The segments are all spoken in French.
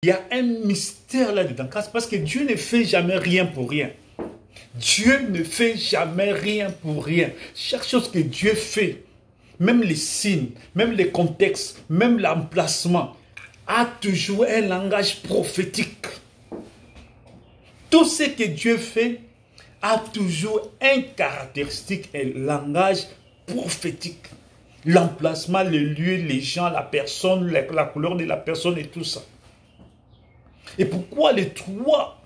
Il y a un mystère là-dedans, parce que Dieu ne fait jamais rien pour rien. Dieu ne fait jamais rien pour rien. Chaque chose que Dieu fait, même les signes, même les contextes, même l'emplacement, a toujours un langage prophétique. Tout ce que Dieu fait a toujours un caractéristique, un langage prophétique. L'emplacement, le lieu, les gens, la personne, la couleur de la personne et tout ça. Et pourquoi les trois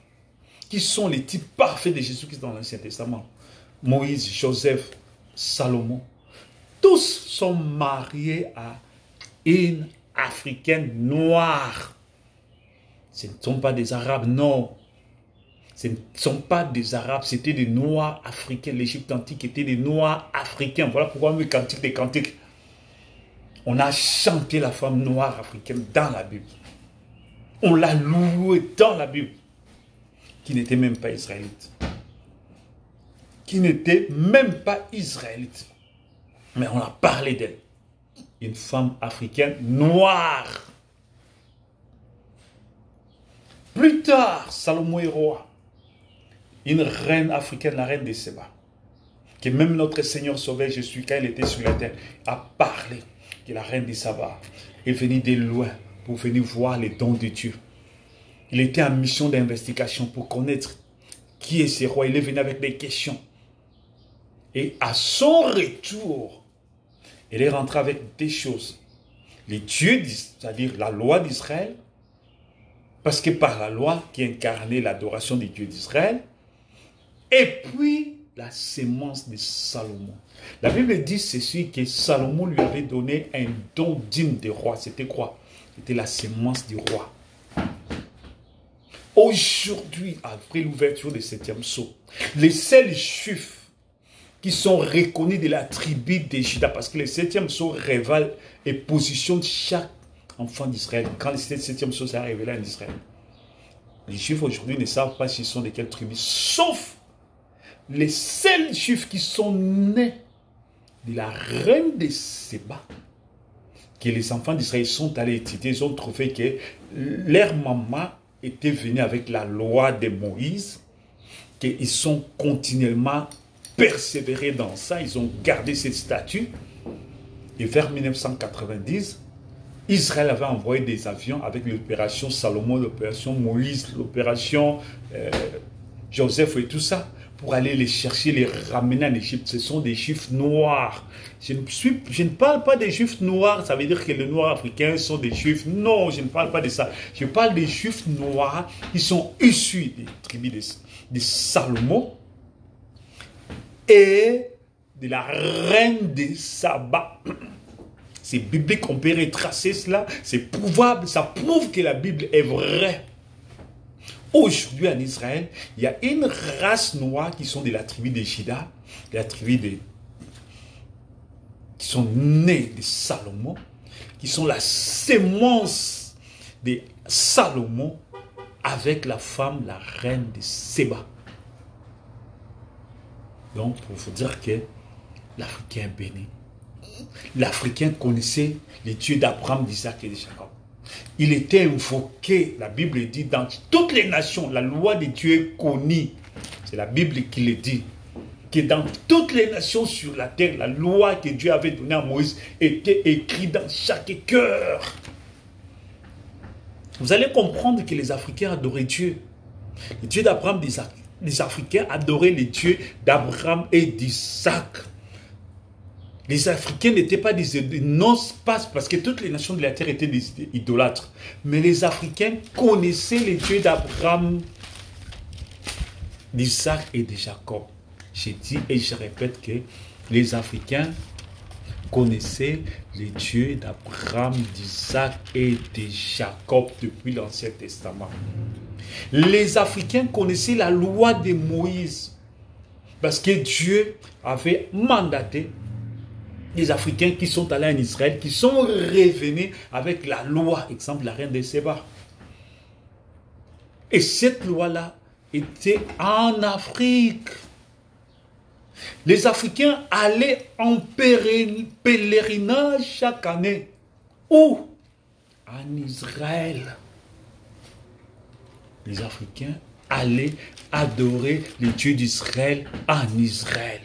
qui sont les types parfaits de Jésus-Christ dans l'Ancien Testament, Moïse, Joseph, Salomon, tous sont mariés à une Africaine noire. Ce ne sont pas des Arabes, non. Ce ne sont pas des Arabes, c'était des Noirs africains. L'Égypte antique était des Noirs africains. Voilà pourquoi le cantique des cantiques. On a chanté la femme noire africaine dans la Bible. On l'a louée dans la Bible. Qui n'était même pas israélite. Qui n'était même pas israélite. Mais on a parlé d'elle. Une femme africaine noire. Plus tard, Salomon est roi. Une reine africaine, la reine de Séba. Que même notre Seigneur Sauveur Jésus, quand il était sur la terre, a parlé que la reine de Saba est venue de loin pour venir voir les dons de Dieu. Il était en mission d'investigation pour connaître qui est ce roi. Il est venu avec des questions. Et à son retour, il est rentré avec des choses. Les dieux, c'est-à-dire la loi d'Israël, parce que par la loi qui incarnait l'adoration des dieux d'Israël, et puis la sémence de Salomon. La Bible dit ceci, que Salomon lui avait donné un don digne de roi. C'était quoi? C'était la sémence du roi. Aujourd'hui, après l'ouverture du 7e sceau, les seuls juifs qui sont reconnus de la tribu de Juda, parce que le 7e sceau révèle et positionne chaque enfant d'Israël. Quand le 7e sceau s'est révélé en Israël, les juifs aujourd'hui ne savent pas s'ils sont de quelle tribu, sauf les seuls juifs qui sont nés de la reine de Séba, que les enfants d'Israël sont allés étudier, ils ont trouvé que leur maman était venue avec la loi de Moïse, qu'ils sont continuellement persévérés dans ça, ils ont gardé cette statut. Et vers 1990, Israël avait envoyé des avions avec l'opération Salomon, l'opération Moïse, l'opération Joseph et tout ça, pour aller les chercher, les ramener en Égypte. Ce sont des juifs noirs. Je ne parle pas des juifs noirs, ça veut dire que les noirs africains sont des juifs. Non, je ne parle pas de ça. Je parle des juifs noirs qui sont issus des tribus de Salomon et de la reine de Saba. C'est biblique, on peut retracer cela. C'est prouvable, ça prouve que la Bible est vraie. Aujourd'hui en Israël, il y a une race noire qui sont de la tribu de Juda, de la tribu qui sont nés de Salomon, qui sont la sémence de Salomon avec la femme, la reine de Séba. Donc, pour vous dire que l'Africain est béni. L'Africain connaissait les dieux d'Abraham, d'Isaac et de Jacob. Il était invoqué, la Bible dit, dans toutes les nations, la loi de Dieu est connue. C'est la Bible qui le dit. Que dans toutes les nations sur la terre, la loi que Dieu avait donnée à Moïse était écrite dans chaque cœur. Vous allez comprendre que les Africains adoraient Dieu. Le Dieu d'Abraham, d'Isaac. Les Africains adoraient les dieux d'Abraham et d'Isaac. Les Africains n'étaient pas des non-spaces parce que toutes les nations de la terre étaient des idolâtres. Mais les Africains connaissaient les dieux d'Abraham, d'Isaac et de Jacob. J'ai dit et je répète que les Africains connaissaient les dieux d'Abraham, d'Isaac et de Jacob depuis l'Ancien Testament. Les Africains connaissaient la loi de Moïse parce que Dieu avait mandaté les Africains qui sont allés en Israël, qui sont revenus avec la loi, exemple la reine de Séba. Et cette loi-là était en Afrique. Les Africains allaient en pèlerinage chaque année. Où? En Israël. les Africains allaient adorer le Dieu d'Israël en Israël.